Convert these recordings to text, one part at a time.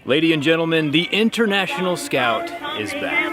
Ladies and gentlemen, the International Scout is back.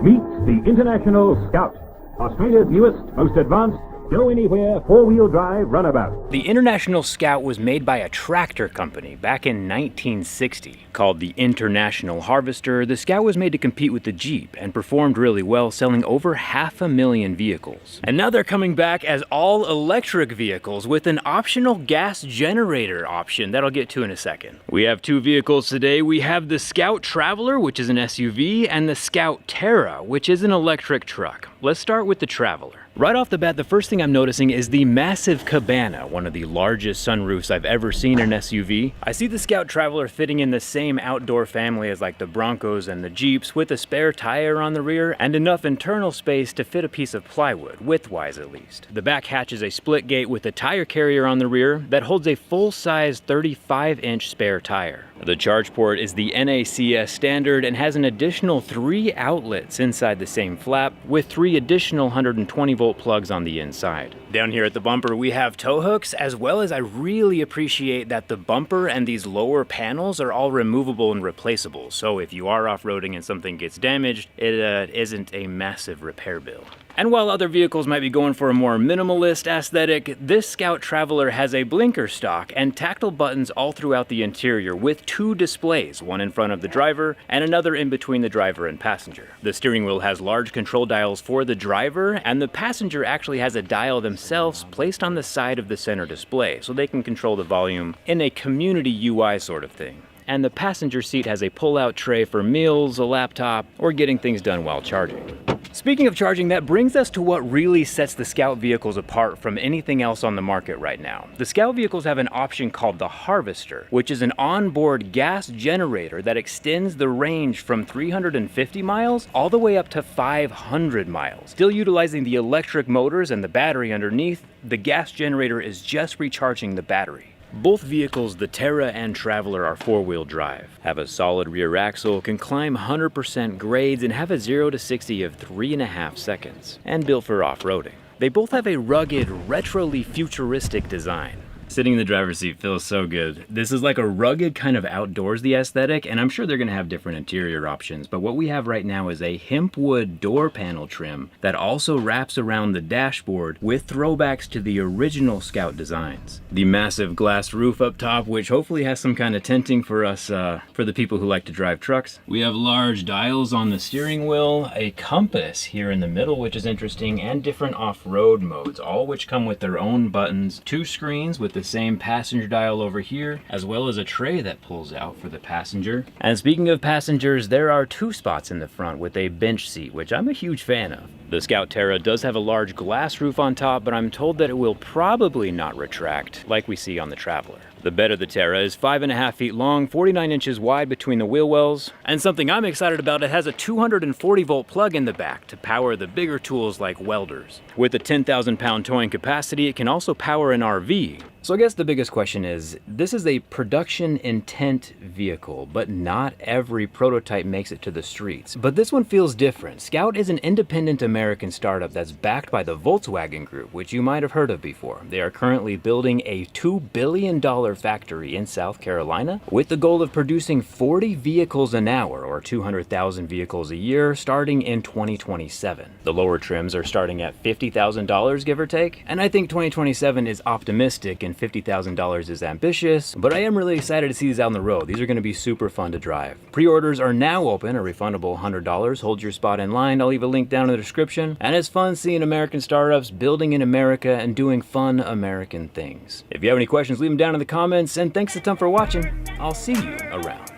Meet the International Scout, Australia's newest, most advanced, go-anywhere, four-wheel drive runabout. The International Scout was made by a tractor company back in 1960. Called the International Harvester, the Scout was made to compete with the Jeep and performed really well, selling over 500,000 vehicles. And now they're coming back as all-electric vehicles with an optional gas generator option that I'll get to in a second. We have two vehicles today. We have the Scout Traveler, which is an SUV, and the Scout Terra, which is an electric truck. Let's start with the Traveler. Right off the bat, the first thing I'm noticing is the massive cabana, one of the largest sunroofs I've ever seen in an SUV. I see the Scout Traveler fitting in the same outdoor family as like the Broncos and the Jeeps, with a spare tire on the rear and enough internal space to fit a piece of plywood, width-wise at least. The back hatch is a split gate with a tire carrier on the rear that holds a full-size 35-inch spare tire. The charge port is the NACS standard and has an additional 3 outlets inside the same flap, with 3 additional 120-volt plugs on the inside. Down here at the bumper we have tow hooks, as well as I really appreciate that the bumper and these lower panels are all removable and replaceable, so if you are off-roading and something gets damaged, it isn't a massive repair bill. And while other vehicles might be going for a more minimalist aesthetic, this Scout Traveler has a blinker stock and tactile buttons all throughout the interior, with 2 displays, one in front of the driver and another in between the driver and passenger. The steering wheel has large control dials for the driver, and the passenger actually has a dial themselves placed on the side of the center display, so they can control the volume in a community UI sort of thing. And the passenger seat has a pull-out tray for meals, a laptop, or getting things done while charging. Speaking of charging, that brings us to what really sets the Scout vehicles apart from anything else on the market right now. The Scout vehicles have an option called the Harvester, which is an onboard gas generator that extends the range from 350 miles all the way up to 500 miles. Still utilizing the electric motors and the battery underneath, the gas generator is just recharging the battery. Both vehicles, the Terra and Traveler, are 4-wheel drive, have a solid rear axle, can climb 100% grades, and have a 0 to 60 of 3.5 seconds, and built for off-roading. They both have a rugged, retroly futuristic design. Sitting in the driver's seat feels so good. This is like a rugged kind of outdoorsy aesthetic, and I'm sure they're gonna have different interior options, but what we have right now is a hempwood door panel trim that also wraps around the dashboard with throwbacks to the original Scout designs. The massive glass roof up top, which hopefully has some kind of tinting for us, for the people who like to drive trucks. We have large dials on the steering wheel, a compass here in the middle, which is interesting, and different off-road modes, all which come with their own buttons, 2 screens with the same passenger dial over here, as well as a tray that pulls out for the passenger. And speaking of passengers, there are 2 spots in the front with a bench seat, which I'm a huge fan of. The Scout Terra does have a large glass roof on top, but I'm told that it will probably not retract like we see on the Traveler. The bed of the Terra is 5.5 feet long, 49 inches wide between the wheel wells, and something I'm excited about, it has a 240-volt plug in the back to power the bigger tools like welders. With a 10,000-pound towing capacity, it can also power an RV. So I guess the biggest question is, this is a production intent vehicle, but not every prototype makes it to the streets. But this one feels different. Scout is an independent American startup that's backed by the Volkswagen Group, which you might have heard of before. They are currently building a $2 billion factory in South Carolina with the goal of producing 40 vehicles an hour, or 200,000 vehicles a year, starting in 2027. The lower trims are starting at $50,000, give or take, and I think 2027 is optimistic and $50,000 is ambitious, but I am really excited to see these out on the road. These are going to be super fun to drive. Pre-orders are now open, a refundable $100. Hold your spot in line. I'll leave a link down in the description. And it's fun seeing American startups building in America and doing fun American things. If you have any questions, leave them down in the comments, and thanks a ton for watching. I'll see you around.